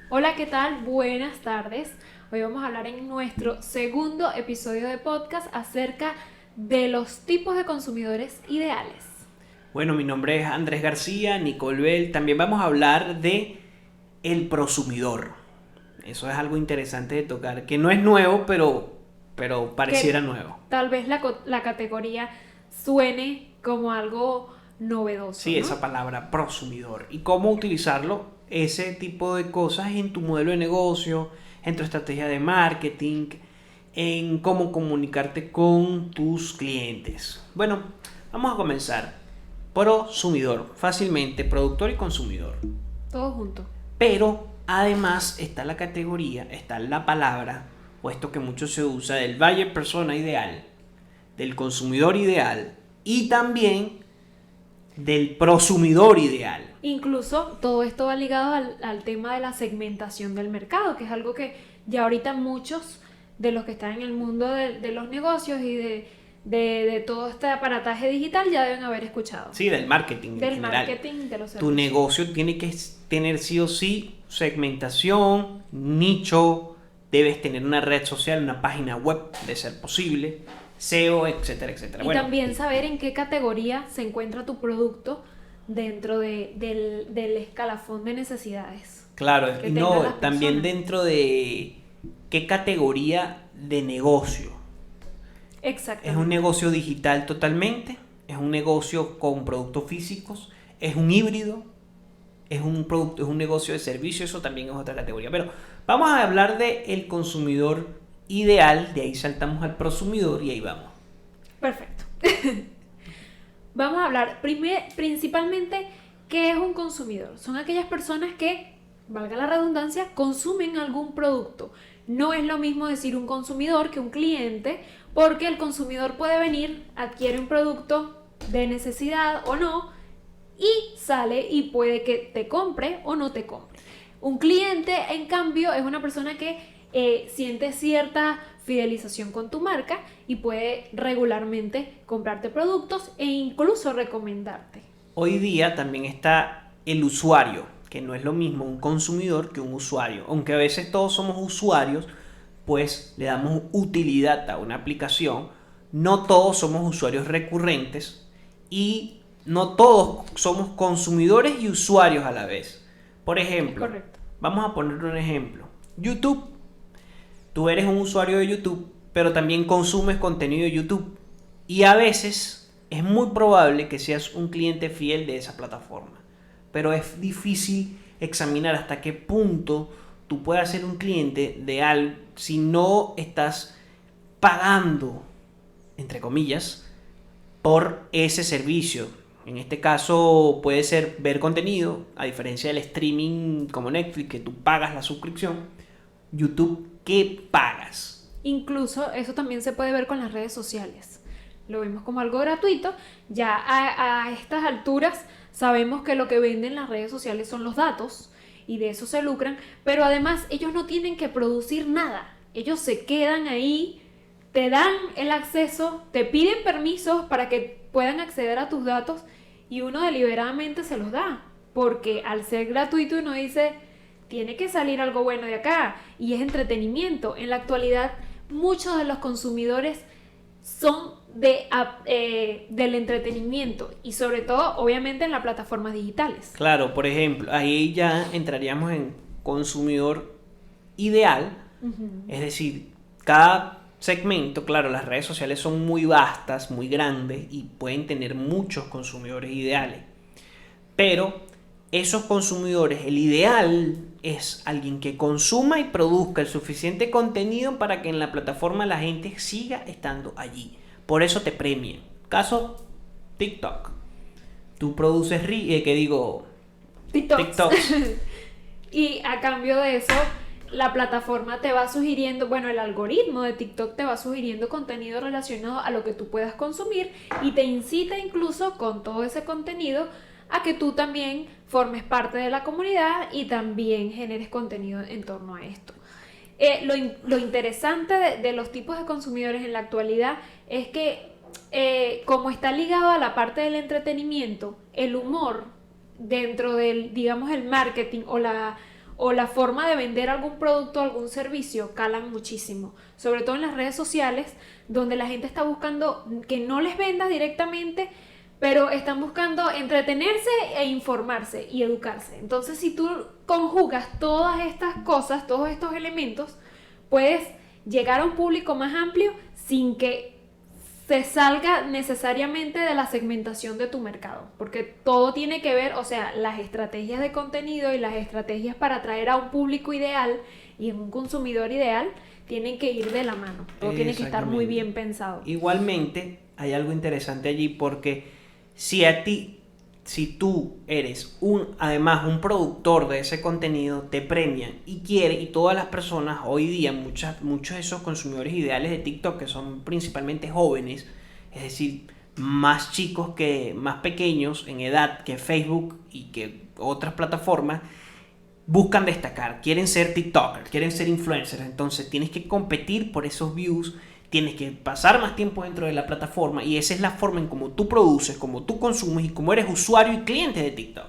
Hola, ¿qué tal? Buenas tardes. Hoy vamos a hablar en nuestro segundo episodio de podcast acerca de los tipos de consumidores ideales. Bueno, mi nombre es Andrés García, Nicole Bell. También vamos a hablar de el prosumidor. Eso es algo interesante de tocar, que no es nuevo, pero pareciera Que nuevo. tal vez la categoría suene como algo novedoso, Sí, ¿no? esa palabra, prosumidor. Y cómo utilizarlo, ese tipo de cosas en tu modelo de negocio, en tu estrategia de marketing, en cómo comunicarte con tus clientes. Bueno, vamos a comenzar. Prosumidor, fácilmente, productor y consumidor. Todo junto. Pero además está la categoría, está la palabra, o esto que mucho se usa, del buyer persona ideal, del consumidor ideal y también del prosumidor ideal. Incluso todo esto va ligado al tema de la segmentación del mercado, que es algo que ya ahorita muchos de los que están en el mundo de los negocios y de todo este aparataje digital ya deben haber escuchado. Sí, del marketing en Del general. marketing de los Tu servicios. negocio tiene que tener sí o sí segmentación, nicho, debes tener una red social, una página web de ser posible, SEO, etcétera, etcétera. Y Bueno, también saber en qué categoría se encuentra tu producto dentro del escalafón de necesidades claro, que y tengan no, las también personas. dentro de qué categoría de negocio. ¿Es un Exactamente. negocio digital totalmente? ¿Es un negocio con productos físicos? ¿Es un híbrido? ¿Es un negocio de servicio? Eso también es otra categoría. Pero vamos a hablar del consumidor ideal, de ahí saltamos al prosumidor y ahí vamos. Perfecto. Vamos a hablar principalmente qué es un consumidor. Son aquellas personas que, valga la redundancia, consumen algún producto. No es lo mismo decir un consumidor que un cliente, porque el consumidor puede venir, adquiere un producto de necesidad o no, y sale y puede que te compre o no te compre. Un cliente, en cambio, es una persona que siente cierta fidelización con tu marca y puede regularmente comprarte productos e incluso recomendarte. Hoy día también está el usuario, que no es lo mismo un consumidor que un usuario. Aunque a veces todos somos usuarios, pues le damos utilidad a una aplicación. No todos somos usuarios recurrentes y no todos somos consumidores y usuarios a la vez. Por Es ejemplo, correcto. vamos a poner un ejemplo. YouTube. Tú eres un usuario de YouTube, pero también consumes contenido de YouTube. Y a veces es muy probable que seas un cliente fiel de esa plataforma. Pero es difícil examinar hasta qué punto tú puedes ser un cliente de algo si no estás pagando, entre comillas, por ese servicio. En este caso puede ser ver contenido, a diferencia del streaming como Netflix, que tú pagas la suscripción. YouTube, ¿qué pagas? Incluso eso también se puede ver con las redes sociales. Lo vemos como algo gratuito. Ya a estas alturas sabemos que lo que venden las redes sociales son los datos y de eso se lucran, pero además ellos no tienen que producir nada. Ellos se quedan ahí, te dan el acceso, te piden permisos para que puedan acceder a tus datos y uno deliberadamente se los da. Porque al ser gratuito uno dice, tiene que salir algo bueno de acá y es entretenimiento. En la actualidad muchos de los consumidores son del entretenimiento y sobre todo obviamente en las plataformas digitales. Claro, por ejemplo, ahí ya entraríamos en consumidor ideal, es decir, cada segmento, claro, las redes sociales son muy vastas, muy grandes y pueden tener muchos consumidores ideales, pero esos consumidores, el ideal es alguien que consuma y produzca el suficiente contenido para que en la plataforma la gente siga estando allí. Por eso te premian. Caso TikTok. Tú produces, que digo, TikToks. TikToks. Y a cambio de eso, la plataforma te va sugiriendo, bueno, el algoritmo de TikTok te va sugiriendo contenido relacionado a lo que tú puedas consumir y te incita incluso con todo ese contenido a que tú también formes parte de la comunidad y también generes contenido en torno a esto. Lo interesante de los tipos de consumidores en la actualidad es que como está ligado a la parte del entretenimiento, el humor dentro del, digamos, el marketing o la forma de vender algún producto o algún servicio calan muchísimo, sobre todo en las redes sociales, donde la gente está buscando que no les vendas directamente, pero están buscando entretenerse e informarse y educarse. Entonces, si tú conjugas todas estas cosas, todos estos elementos, puedes llegar a un público más amplio sin que se salga necesariamente de la segmentación de tu mercado, porque todo tiene que ver, o sea, las estrategias de contenido y las estrategias para atraer a un público ideal y un consumidor ideal tienen que ir de la mano, todo tiene que estar muy bien pensado. Igualmente, hay algo interesante allí porque si tú eres además un productor de ese contenido, te premian y todas las personas hoy día, muchos de esos consumidores ideales de TikTok, que son principalmente jóvenes, es decir, más chicos más pequeños en edad que Facebook y que otras plataformas, buscan destacar, quieren ser TikTokers, quieren ser influencers, entonces tienes que competir por esos views, tienes que pasar más tiempo dentro de la plataforma y esa es la forma en cómo tú produces, cómo tú consumes y cómo eres usuario y cliente de TikTok.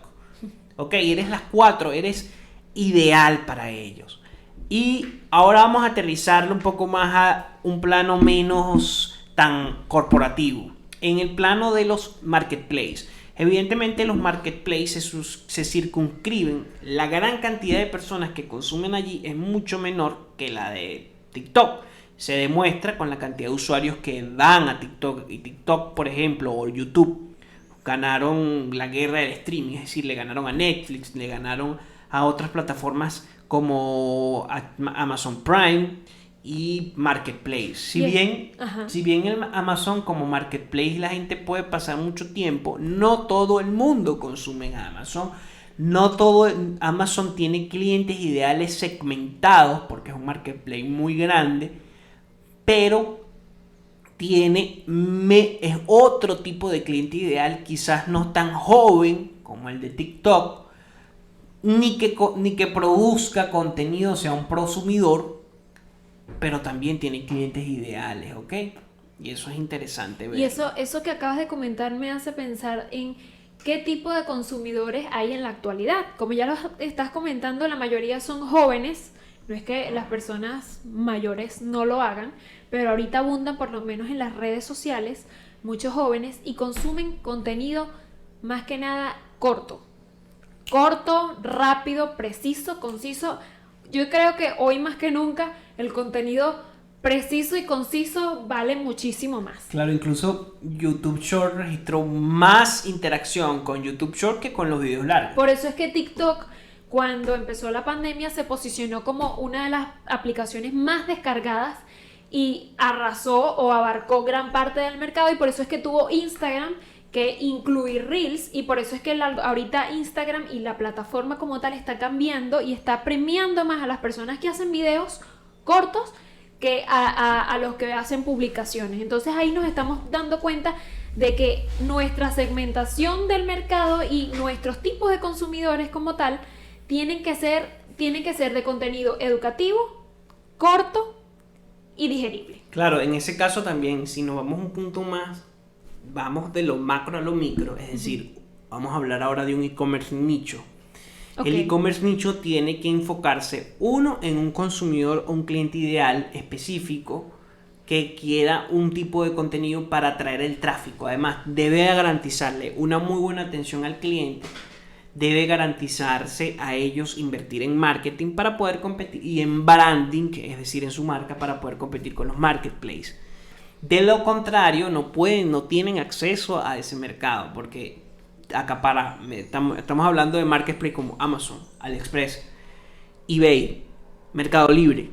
Ok, eres las cuatro, eres ideal para ellos. Y ahora vamos a aterrizarlo un poco más a un plano menos tan corporativo. En el plano de los marketplaces. Evidentemente los marketplaces se circunscriben, la gran cantidad de personas que consumen allí es mucho menor que la de TikTok. Se demuestra con la cantidad de usuarios que dan a TikTok. Y TikTok, por ejemplo, o YouTube, ganaron la guerra del streaming. Es decir, le ganaron a Netflix, le ganaron a otras plataformas como Amazon Prime y Marketplace. Si bien el Amazon como Marketplace la gente puede pasar mucho tiempo, no todo el mundo consume en Amazon. No todo Amazon tiene clientes ideales segmentados porque es un marketplace muy grande, pero es otro tipo de cliente ideal, quizás no tan joven como el de TikTok, ni que produzca contenido, sea un prosumidor, pero también tiene clientes ideales, ¿ok? Y eso es interesante ver. Y eso que acabas de comentar me hace pensar en qué tipo de consumidores hay en la actualidad. Como ya lo estás comentando, la mayoría son jóvenes. No es que las personas mayores no lo hagan, pero ahorita abundan, por lo menos en las redes sociales, muchos jóvenes y consumen contenido más que nada corto, rápido, preciso, conciso. Yo creo que hoy más que nunca el contenido preciso y conciso vale muchísimo más. Claro, incluso YouTube Short registró más interacción con YouTube Short que con los videos largos. Por eso es que TikTok, cuando empezó la pandemia, se posicionó como una de las aplicaciones más descargadas y arrasó o abarcó gran parte del mercado, y por eso es que tuvo Instagram que incluir Reels, y por eso es que ahorita Instagram y la plataforma como tal está cambiando y está premiando más a las personas que hacen videos cortos que a los que hacen publicaciones. Entonces ahí nos estamos dando cuenta de que nuestra segmentación del mercado y nuestros tipos de consumidores como tal tienen que ser de contenido educativo, corto y digerible. Claro, en ese caso también, si nos vamos un punto más, vamos de lo macro a lo micro, es decir, vamos a hablar ahora de un e-commerce nicho. Okay. El e-commerce nicho tiene que enfocarse, uno, en un consumidor o un cliente ideal específico que quiera un tipo de contenido para atraer el tráfico. Además, debe garantizarle una muy buena atención al cliente, debe garantizarse a ellos invertir en marketing para poder competir y en branding, es decir, en su marca, para poder competir con los marketplaces. De lo contrario, no tienen acceso a ese mercado porque estamos hablando de marketplace como Amazon, AliExpress, eBay, Mercado Libre,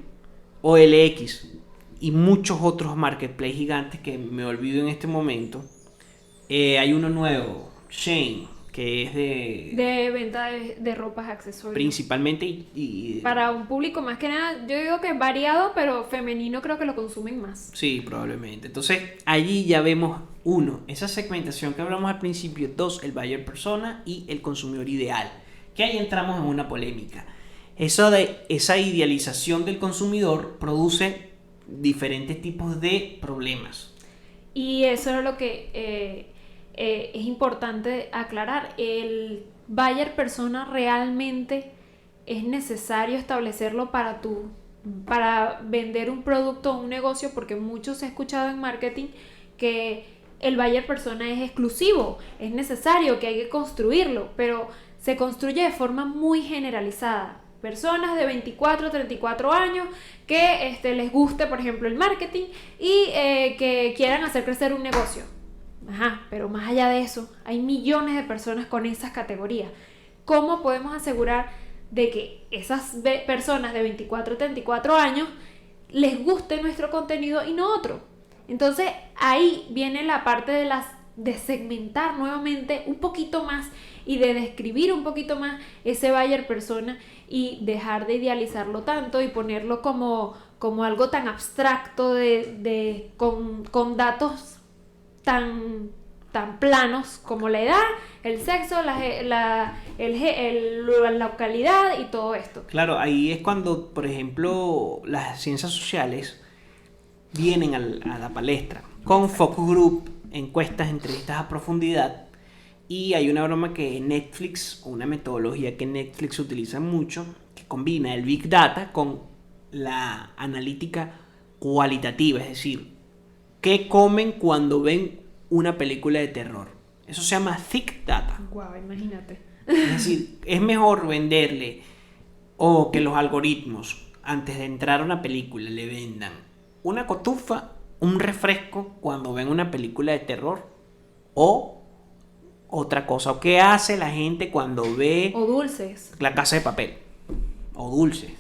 OLX y muchos otros marketplaces gigantes que me olvido en este momento. Hay uno nuevo, Shein, que es de venta de ropas, accesorios. Principalmente y para un público más que nada, yo digo que es variado, pero femenino creo que lo consumen más. Sí, probablemente. Entonces, allí ya vemos, uno, esa segmentación que hablamos al principio, dos, el buyer persona y el consumidor ideal. Que ahí entramos en una polémica. Esa idealización del consumidor produce diferentes tipos de problemas. Y eso es lo que es importante aclarar. El buyer persona realmente es necesario establecerlo para vender un producto o un negocio, porque mucho se ha escuchado en marketing que el buyer persona es exclusivo, es necesario, que hay que construirlo, pero se construye de forma muy generalizada. Personas de 24, 34 años que les guste, por ejemplo, el marketing y que quieran hacer crecer un negocio. Ajá, pero más allá de eso, hay millones de personas con esas categorías. ¿Cómo podemos asegurar de que esas personas de 24, 34 años les guste nuestro contenido y no otro? Entonces ahí viene la parte de segmentar nuevamente un poquito más y de describir un poquito más ese buyer persona y dejar de idealizarlo tanto y ponerlo como algo tan abstracto con datos tan planos como la edad, el sexo, la localidad y todo esto. Claro, ahí es cuando, por ejemplo, las ciencias sociales vienen a la palestra con focus group, encuestas, entrevistas a profundidad. Y hay una broma que Netflix, una metodología que Netflix utiliza mucho, que combina el Big Data con la analítica cualitativa, es decir, qué comen cuando ven una película de terror. Eso se llama Thick Data. Guau, imagínate. Es decir, es mejor venderle o que los algoritmos, antes de entrar a una película, le vendan una cotufa, un refresco cuando ven una película de terror o otra cosa. ¿O qué hace la gente cuando ve o dulces? La Casa de Papel? O dulces.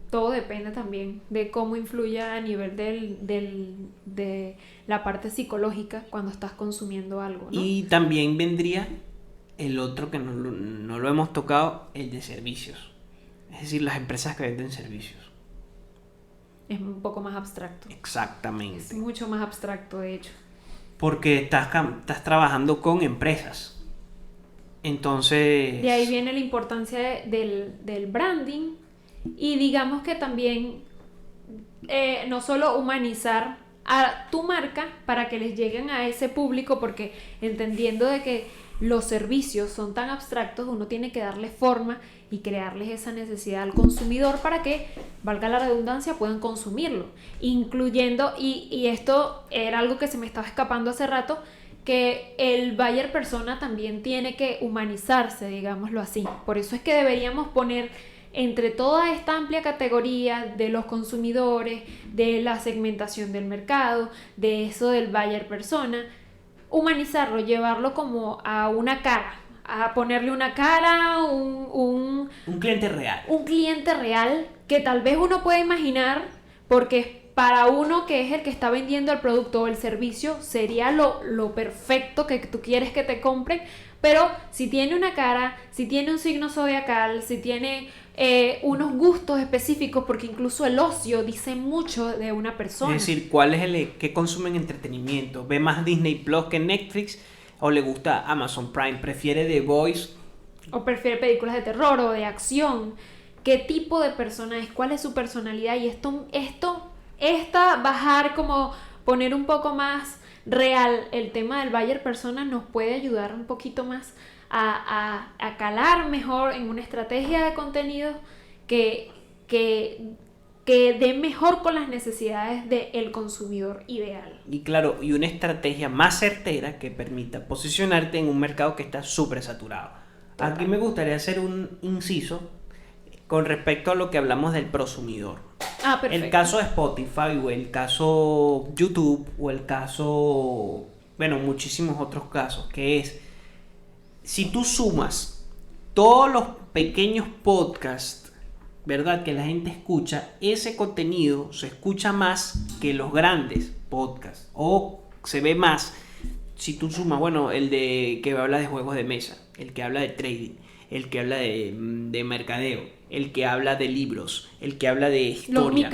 Todo depende también de cómo influya a nivel de la parte psicológica cuando estás consumiendo algo, ¿no? Y también vendría el otro que no lo hemos tocado, el de servicios. Es decir, las empresas que venden servicios. Es un poco más abstracto. Exactamente. Es mucho más abstracto, de hecho. Porque estás trabajando con empresas. Entonces... De ahí viene la importancia del branding. Y digamos que también no solo humanizar a tu marca para que les lleguen a ese público, porque entendiendo de que los servicios son tan abstractos, uno tiene que darle forma y crearles esa necesidad al consumidor para que, valga la redundancia, puedan consumirlo, incluyendo, y esto era algo que se me estaba escapando hace rato, que el buyer persona también tiene que humanizarse, digámoslo así. Por eso es que deberíamos poner entre toda esta amplia categoría de los consumidores, de la segmentación del mercado, de eso del buyer persona, humanizarlo, llevarlo como a una cara, a ponerle una cara, un cliente real. Un cliente real que tal vez uno puede imaginar, porque para uno que es el que está vendiendo el producto o el servicio sería lo perfecto que tú quieres que te compren, pero si tiene una cara, si tiene un signo zodiacal, si tiene unos gustos específicos, porque incluso el ocio dice mucho de una persona. Es decir, ¿qué consume en entretenimiento? ¿Ve más Disney Plus que Netflix? ¿O le gusta Amazon Prime? ¿Prefiere The Voice? ¿O prefiere películas de terror o de acción? ¿Qué tipo de persona es? ¿Cuál es su personalidad? Y bajar, como poner un poco más real el tema del buyer persona, nos puede ayudar un poquito más a calar mejor en una estrategia de contenido que dé mejor con las necesidades del consumidor ideal. Y claro, y una estrategia más certera que permita posicionarte en un mercado que está súper saturado. Total. Aquí me gustaría hacer un inciso con respecto a lo que hablamos del prosumidor. Perfecto. El caso de Spotify o el caso YouTube o el caso, muchísimos otros casos, que es, si tú sumas todos los pequeños podcasts, ¿verdad?, que la gente escucha, ese contenido se escucha más que los grandes podcasts, o se ve más si tú sumas, el de que habla de juegos de mesa, el que habla de trading, el que habla de mercadeo, el que habla de libros, el que habla de historia.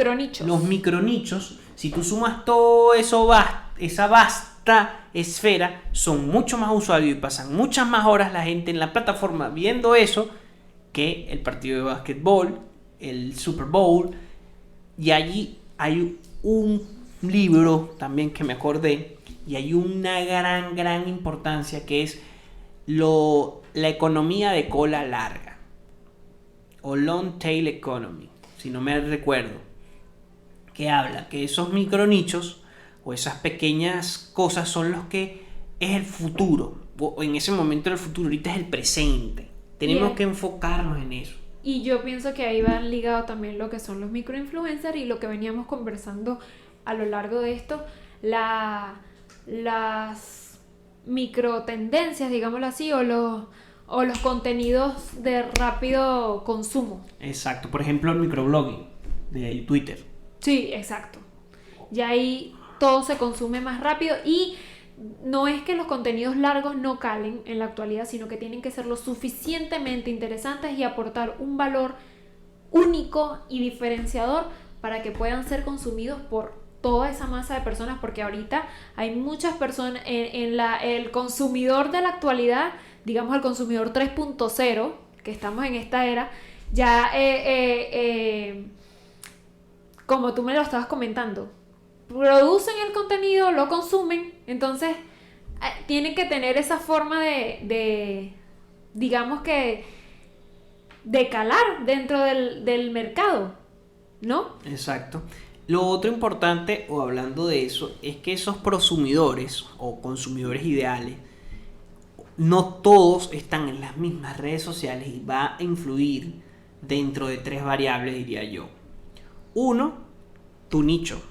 Los micronichos, si tú sumas todo eso, esa vasta esfera, son mucho más usuarios y pasan muchas más horas la gente en la plataforma viendo eso que el partido de básquetbol, el Super Bowl. Y allí hay un libro también que me acordé, y hay una gran importancia, que es la economía de cola larga. o Long Tail Economy, si no me recuerdo, que habla que esos micronichos o esas pequeñas cosas son los que es el futuro, o en ese momento del futuro, ahorita es el presente. Tenemos que enfocarnos en eso. Y yo pienso que ahí van ligado también lo que son los microinfluencers y lo que veníamos conversando a lo largo de esto, las microtendencias, digámoslo así, o los contenidos de rápido consumo. Exacto, por ejemplo el microblogging de Twitter. Sí, exacto. Ya ahí todo se consume más rápido y no es que los contenidos largos no calen en la actualidad, sino que tienen que ser lo suficientemente interesantes y aportar un valor único y diferenciador para que puedan ser consumidos por toda esa masa de personas, porque ahorita hay muchas personas el consumidor de la actualidad, digamos el consumidor 3.0, que estamos en esta era, ya como tú me lo estabas comentando, producen el contenido, lo consumen, entonces tienen que tener esa forma de digamos que de calar dentro del mercado, ¿no? Exacto. Lo otro importante, o hablando de eso, es que esos prosumidores o consumidores ideales, no todos están en las mismas redes sociales y va a influir dentro de 3 variables, diría yo. 1, tu nicho.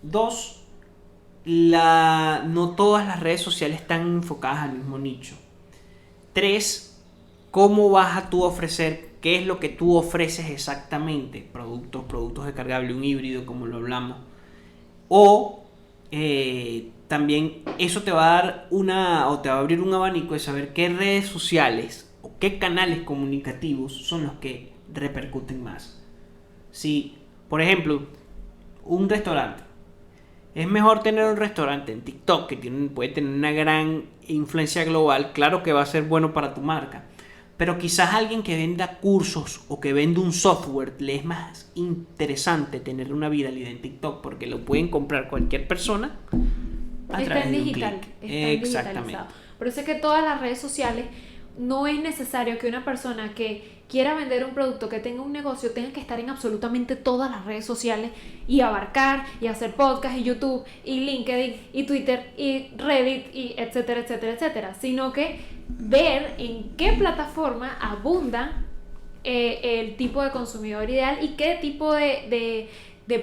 2, no todas las redes sociales están enfocadas al mismo nicho. 3, cómo vas a tú ofrecer, qué es lo que tú ofreces exactamente, productos descargables, un híbrido como lo hablamos, o también eso te va a dar te va a abrir un abanico de saber qué redes sociales o qué canales comunicativos son los que repercuten más. Si, por ejemplo, un restaurante, es mejor tener un restaurante en TikTok que puede tener una gran influencia global, claro que va a ser bueno para tu marca. Pero quizás alguien que venda cursos o que venda un software le es más interesante tener una viralidad en TikTok porque lo pueden comprar cualquier persona a través de un clic. Exactamente. Por eso es que todas las redes sociales no es necesario que una persona que quiera vender un producto, que tenga un negocio, tenga que estar en absolutamente todas las redes sociales y abarcar y hacer podcast y YouTube y LinkedIn y Twitter y Reddit y etcétera, etcétera, etcétera, sino que ver en qué plataforma abunda el tipo de consumidor ideal y qué tipo de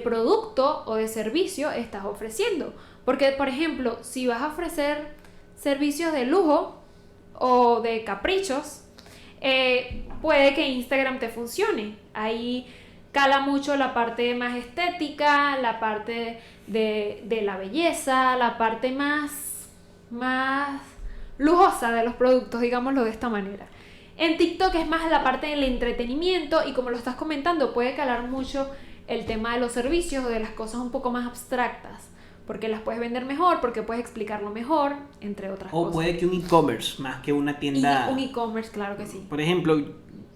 producto o de servicio estás ofreciendo. Porque, por ejemplo, si vas a ofrecer servicios de lujo o de caprichos, puede que Instagram te funcione. Ahí cala mucho la parte más estética, la parte de la belleza, la parte más lujosa de los productos, digámoslo de esta manera. En TikTok es más la parte del entretenimiento y como lo estás comentando, puede calar mucho el tema de los servicios o de las cosas un poco más abstractas, porque las puedes vender mejor, porque puedes explicarlo mejor, entre otras cosas. O puede que un e-commerce más que una tienda. Y un e-commerce, claro que sí. Por ejemplo,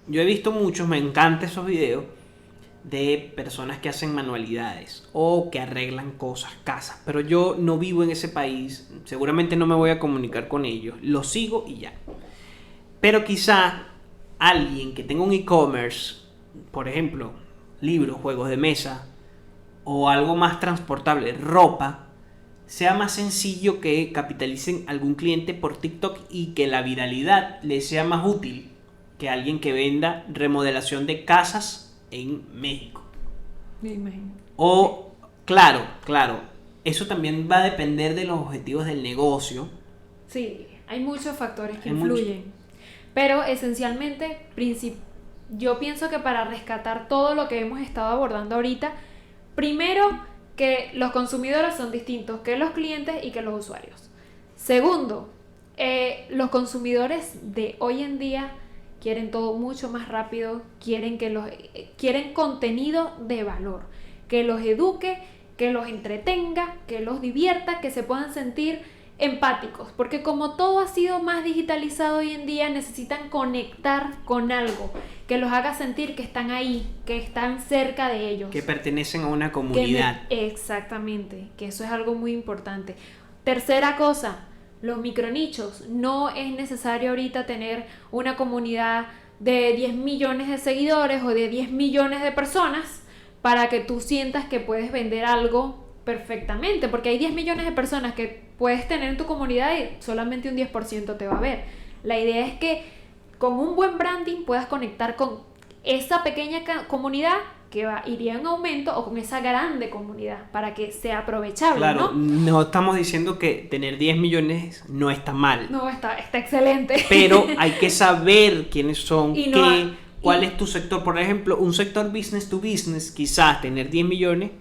yo he visto muchos, me encantan esos videos de personas que hacen manualidades o que arreglan cosas, casas, pero yo no vivo en ese país, seguramente no me voy a comunicar con ellos, los sigo y ya. Pero quizá alguien que tenga un e-commerce, por ejemplo, libros, juegos de mesa o algo más transportable, ropa, sea más sencillo que capitalicen algún cliente por TikTok y que la viralidad les sea más útil que alguien que venda remodelación de casas en México. Me imagino. O, claro, eso también va a depender de los objetivos del negocio. Sí, hay muchos factores que influyen. Pero esencialmente, yo pienso que para rescatar todo lo que hemos estado abordando ahorita, primero, que los consumidores son distintos que los clientes y que los usuarios. Segundo, los consumidores de hoy en día quieren todo mucho más rápido, quieren contenido de valor, que los eduque, que los entretenga, que los divierta, que se puedan sentir empáticos, porque como todo ha sido más digitalizado hoy en día, necesitan conectar con algo que los haga sentir que están ahí, que están cerca de ellos, que pertenecen a una comunidad. Exactamente, que eso es algo muy importante. Tercera cosa, los micronichos. No es necesario ahorita tener una comunidad de 10 millones de seguidores o de 10 millones de personas para que tú sientas que puedes vender algo perfectamente, porque hay 10 millones de personas que puedes tener en tu comunidad y solamente un 10% te va a ver. La idea es que con un buen branding puedas conectar con esa pequeña comunidad que iría en aumento, o con esa grande comunidad para que sea aprovechable, Claro, ¿no? no estamos diciendo que tener 10 millones no está mal. No, está excelente. Pero hay que saber quiénes son, Y no, cuál es tu sector. Por ejemplo, un sector business to business, quizás tener 10 millones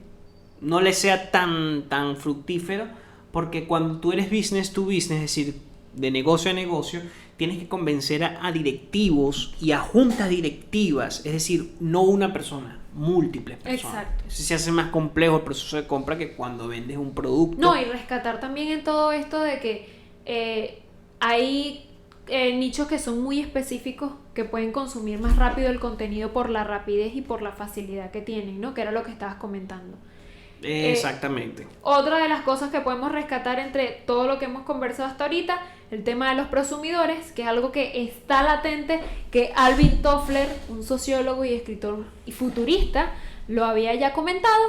no le sea tan fructífero, porque cuando tú eres business to business, es decir, de negocio a negocio, tienes que convencer a directivos y a juntas directivas, es decir, no una persona, múltiples personas. Exacto. Así se hace más complejo el proceso de compra que cuando vendes un producto. No, y rescatar también en todo esto de que hay nichos que son muy específicos, que pueden consumir más rápido el contenido por la rapidez y por la facilidad que tienen, ¿no? Que era lo que estabas comentando. Exactamente. Otra de las cosas que podemos rescatar entre todo lo que hemos conversado hasta ahorita, el tema de los prosumidores, que es algo que está latente, que Alvin Toffler, un sociólogo y escritor y futurista, lo había ya comentado,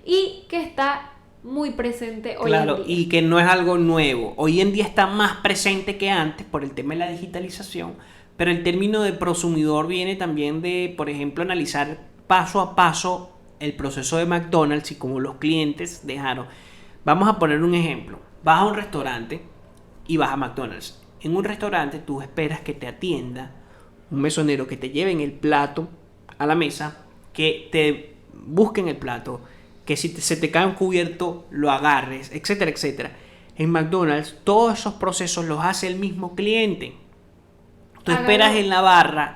y que está muy presente hoy en día. Y que no es algo nuevo. Hoy en día está más presente que antes por el tema de la digitalización, pero el término de prosumidor viene también de, por ejemplo, analizar paso a paso el proceso de McDonald's y cómo los clientes dejaron. Vamos a poner un ejemplo. Vas a un restaurante y vas a McDonald's. En un restaurante tú esperas que te atienda un mesonero, que te lleven el plato a la mesa, que te busquen el plato, que si se te cae un cubierto lo agarres, etcétera, etcétera. En McDonald's todos esos procesos los hace el mismo cliente. Tú esperas en la barra.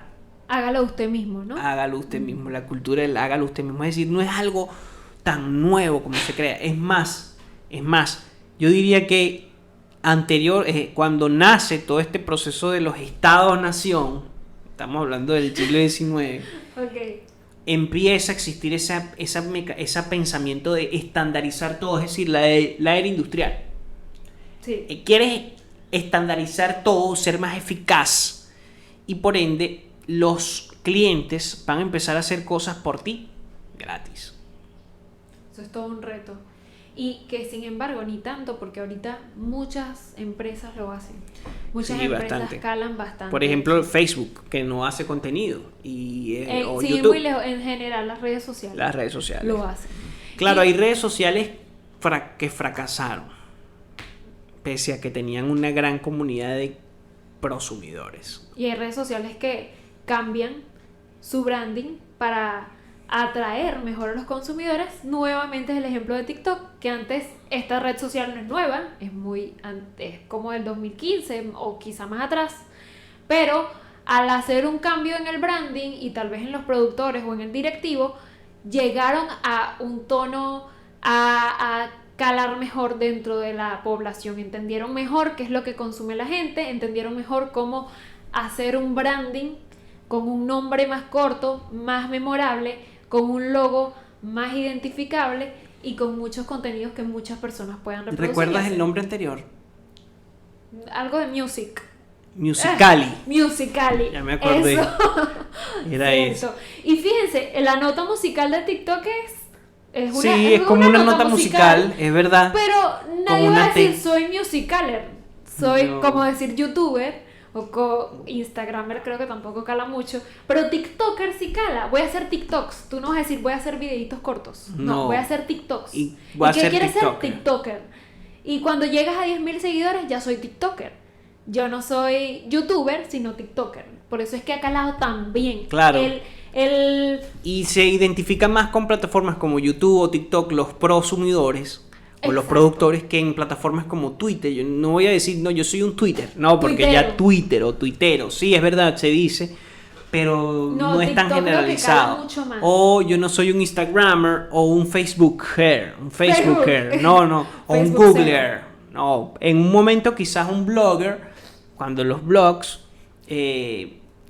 Hágalo usted mismo, ¿no? Hágalo usted mismo, la cultura del hágalo usted mismo. Es decir, no es algo tan nuevo como se crea. Es más, yo diría que cuando nace todo este proceso de los estados-nación, estamos hablando del siglo XIX, Okay. empieza a existir ese pensamiento de estandarizar todo, es decir, la era industrial. Sí. Quieres estandarizar todo, ser más eficaz, y por ende los clientes van a empezar a hacer cosas por ti gratis. Eso es todo un reto. Y que sin embargo ni tanto, porque ahorita muchas empresas lo hacen. Muchas empresas bastante. escalan bastante. Por ejemplo, Facebook, que no hace contenido, o sí, YouTube. muy lejos, en general las redes sociales. Las redes sociales. Lo hacen. Claro, Y- hay redes sociales que fracasaron, pese a que tenían una gran comunidad de prosumidores. Y hay redes sociales que cambian su branding para atraer mejor a los consumidores. Nuevamente es el ejemplo de TikTok, que antes esta red social no es nueva, es como del 2015 o quizá más atrás, pero al hacer un cambio en el branding y tal vez en los productores o en el directivo, llegaron a un tono, a calar mejor dentro de la población, entendieron mejor qué es lo que consume la gente, entendieron mejor cómo hacer un branding con un nombre más corto, más memorable, con un logo más identificable y con muchos contenidos que muchas personas puedan reproducir. ¿Recuerdas el nombre anterior? Algo de music. Musical.ly. Musical.ly. Ya me acordé. Eso. Era Cierto. eso. Y fíjense, la nota musical de TikTok es Sí, es como una nota musical, es verdad. Pero Con nadie va una a decir T. soy musicaler. Soy No. como decir youtuber o instagramer, creo que tampoco cala mucho. Pero tiktoker sí cala. Voy a hacer TikToks. Tú no vas a decir voy a hacer videitos cortos. No, No. voy a hacer TikToks. Y voy a qué ser quieres ser? tiktoker. TikToker. Y cuando llegas a 10.000 seguidores ya soy TikToker. Yo no soy youtuber, sino TikToker. Por eso es que ha calado tan bien. Claro. Y se identifica más con plataformas como YouTube o TikTok, los prosumidores o los Exacto. productores, que en plataformas como Twitter. Yo no voy a decir, no, yo soy un Twitter. No, porque Tuitero. ya Twitter o tuitero, sí, es verdad, se dice, pero no es tan TikTok creo que generalizado. cala mucho más. O yo no soy un Instagrammer o un Facebooker. No, o un Facebook Googler. cero. No, en un momento quizás un blogger, cuando los blogs...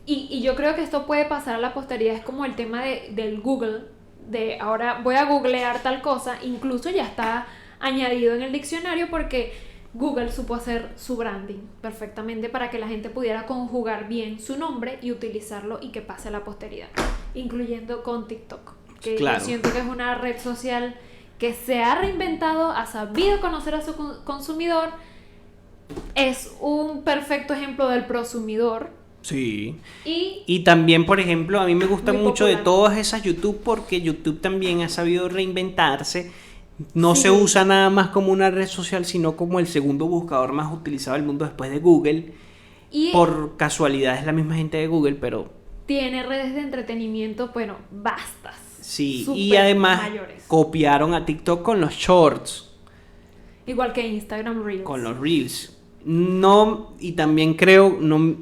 Y yo creo que esto puede pasar a la posteridad. Es como el tema del Google. De ahora voy a googlear tal cosa. Incluso ya está añadido en el diccionario, porque Google supo hacer su branding perfectamente para que la gente pudiera conjugar bien su nombre y utilizarlo y que pase a la posteridad, incluyendo con TikTok, que Claro. yo siento que es una red social que se ha reinventado, ha sabido conocer a su consumidor, es un perfecto ejemplo del prosumidor. Sí. Y Y también, por ejemplo, a mí me gusta Muy mucho de popular. todas esas YouTube porque YouTube también ha sabido reinventarse. No Sí. se usa nada más como una red social, sino como el segundo buscador más utilizado del mundo después de Google. y Por casualidad es la misma gente de Google, pero tiene redes de entretenimiento, bueno, bastas. sí. Súper Y además mayores. copiaron a TikTok con los shorts, Igual que Instagram Reels. con los reels. No, y también creo, no,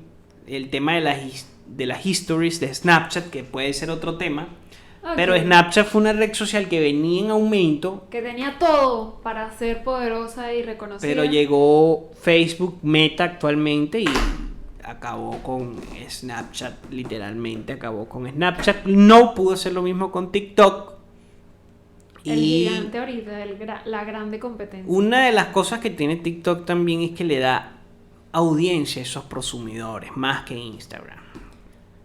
el tema de las histories de Snapchat, que puede ser otro tema. Ok. Pero Snapchat fue una red social que venía en aumento, Que tenía todo para ser poderosa y reconocida. pero llegó Facebook Meta actualmente y acabó con Snapchat, literalmente acabó con Snapchat. No pudo hacer lo mismo con TikTok. El Y gigante ahorita, la grande competencia. una de las cosas que tiene TikTok también es que le da audiencia a esos prosumidores, más que Instagram.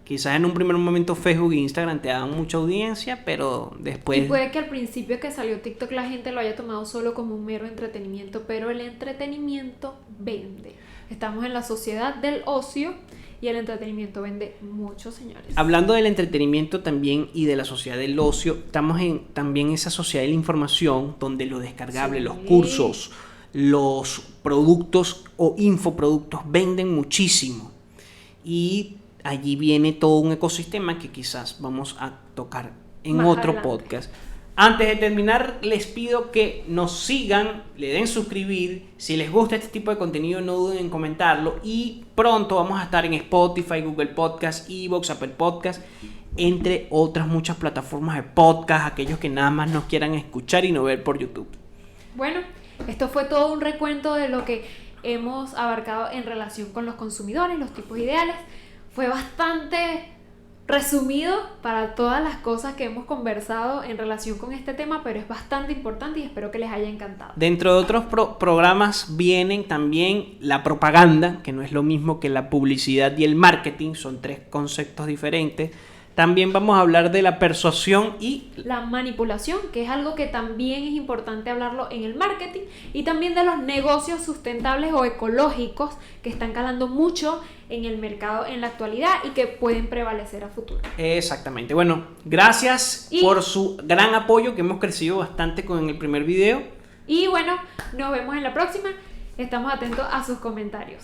Quizás en un primer momento Facebook e Instagram te dan mucha audiencia, pero Y después... puede que al principio que salió TikTok la gente lo haya tomado solo como un mero entretenimiento, pero el entretenimiento vende. Estamos en la sociedad del ocio y el entretenimiento vende mucho, señores. Hablando del entretenimiento también y de la sociedad del ocio, estamos en también esa sociedad de la información donde lo descargable, Sí. los cursos, los productos o infoproductos venden muchísimo. Y allí viene todo un ecosistema que quizás vamos a tocar en Más otro adelante. podcast. Antes de terminar, les pido que nos sigan, le den suscribir. Si les gusta este tipo de contenido, no duden en comentarlo. Y pronto vamos a estar en Spotify, Google Podcast, Evox, Apple Podcast, entre otras muchas plataformas de podcast, aquellos que nada más nos quieran escuchar y no ver por YouTube. Bueno, esto fue todo un recuento de lo que hemos abarcado en relación con los consumidores, los tipos ideales. Fue bastante resumido para todas las cosas que hemos conversado en relación con este tema, pero es bastante importante y espero que les haya encantado. Dentro de otros programas vienen también la propaganda, que no es lo mismo que la publicidad y el marketing, son tres conceptos diferentes. También vamos a hablar de la persuasión y La manipulación, que es algo que también es importante hablarlo en el marketing, y también de los negocios sustentables o ecológicos que están calando mucho en el mercado en la actualidad y que pueden prevalecer a futuro. exactamente. Bueno, gracias Y- por su gran apoyo, que hemos crecido bastante con el primer video. Y bueno, nos vemos en la próxima. Estamos atentos a sus comentarios.